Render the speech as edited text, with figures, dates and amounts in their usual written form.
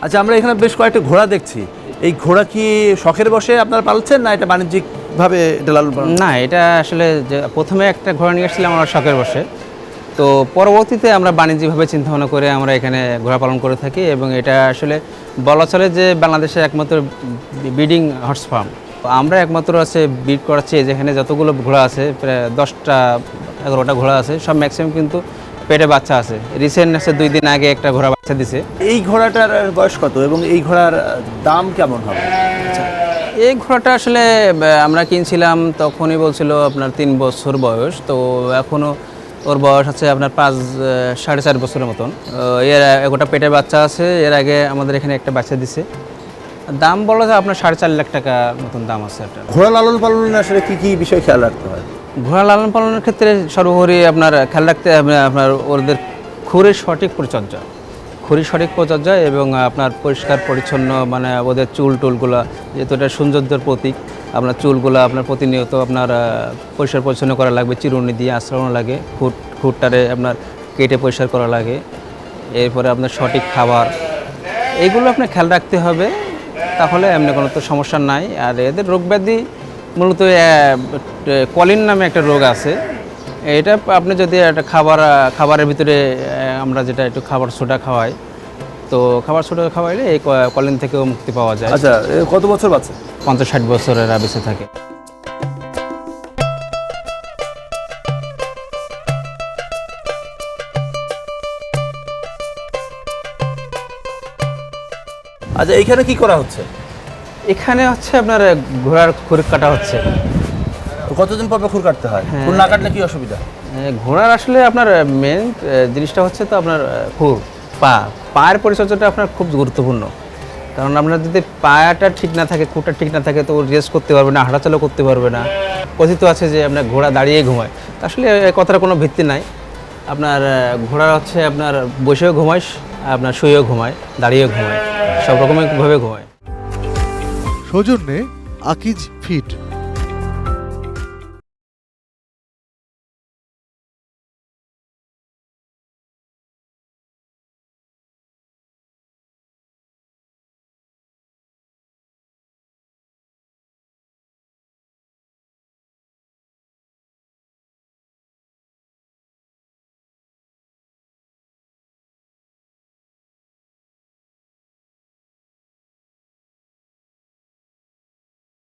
আচ্ছা, আমরা এখানে বেশ কয়েকটা ঘোড়া দেখছি। এই ঘোড়া কি শখের বসে আপনারা পালছেন, না এটা বাণিজ্যিকভাবে এটা লালন পালন? না, এটা আসলে যে প্রথমে একটা ঘোড়া নিয়ে এসেছিলাম আমরা শখের বসে, তো পরবর্তীতে আমরা বাণিজ্যিকভাবে চিন্তাভাবনা করে আমরা এখানে ঘোড়া পালন করে থাকি। এবং এটা আসলে বলা চলে যে বাংলাদেশের একমাত্র ব্রিডিং হর্স ফার্ম। আমরা একমাত্র আছে ব্রিড করাচ্ছি, যেখানে যতগুলো ঘোড়া আছে প্রায় 10টা 11টা ঘোড়া আছে, সব ম্যাক্সিমাম কিন্তু পেটে বাচ্চা আছে। রিসেন্ট আছে 2 দিন আগে একটা ঘোড়া বাচ্চা দিছে। এই ঘোড়াটার বয়স কত এবং এই ঘোড়ার দাম কেমন হবে? এই ঘোড়াটা আসলে আমরা কিনছিলাম তখনই বলছিল আপনার 3 বছর বয়স, তো এখনও ওর বয়স আছে আপনার 5.5 বছরের মতন। এর একটা পেটের বাচ্চা আছে, এর আগে আমাদের এখানে একটা বাচ্চা দিছে। দাম বলা যায় আপনার 4.5 লাখ টাকা মতন দাম আছে একটা। ঘোড়া লালন পালনে আসলে কি কি বিষয় খেয়াল রাখতে হয়? ঘোড়া লালন পালনের ক্ষেত্রে সর্বোপরি আপনার খেয়াল রাখতে হবে আপনার ওদের খুরের সঠিক পরিচর্যা, খুবই সঠিক পরিচর্যা এবং আপনার পরিষ্কার পরিচ্ছন্ন, মানে ওদের চুল টুলগুলো, যেহেতু এটা সৌন্দর্যের প্রতীক, আপনার চুলগুলো আপনার প্রতিনিয়ত আপনার পরিষ্কার পরিচ্ছন্ন করা লাগবে, চিরুনি দিয়ে আঁচড়ানো লাগে, খুঁটটারে আপনার কেটে পরিষ্কার করা লাগে। এরপরে আপনার সঠিক খাবার, এইগুলো আপনার খেয়াল রাখতে হবে, তাহলে এমনি কোনো তো সমস্যা নাই। আর এদের রোগ ব্যাধি মূলত কলিন নামে একটা রোগ আছে, এটা আপনি যদি একটা খাবারের ভিতরে আমরা যেটা একটু খাবার সোডা খাওয়াই, তো খাবার সোডা খাওয়াইলে এই কলিন থেকেও মুক্তি পাওয়া যায়। আচ্ছা, কত বছর বাচ্চা? 50-60 বছরের বেঁচে থাকে। আচ্ছা, এইখানে কি করা হচ্ছে? এখানে হচ্ছে আপনার ঘোড়ার খুর কাটা হচ্ছে। তো কতদিন পর খুর কাটতে হয়? খুর না কাটলে কি অসুবিধা? ঘোড়ার আসলে আপনার মেন জিনিসটা হচ্ছে তো আপনার খুর, পায়ের পরিচর্যাটা আপনার খুব গুরুত্বপূর্ণ। কারণ আপনার যদি পায়াটা ঠিক না থাকে, খুঁটটা ঠিক না থাকে, তো ও রেস্ট করতে পারবে না, হাঁটাচলা করতে পারবে না। কথিত আছে যে আপনার ঘোড়া দাঁড়িয়ে ঘুমায়, আসলে এই কথার কোনো ভিত্তি নাই। আপনার ঘোড়া হচ্ছে আপনার বসেও ঘুমায়, আপনার শুয়েও ঘুমায়, দাঁড়িয়েও ঘুমায়, সব রকমভাবে ঘুমায়। সৌজন্যে আকিজ ফিট।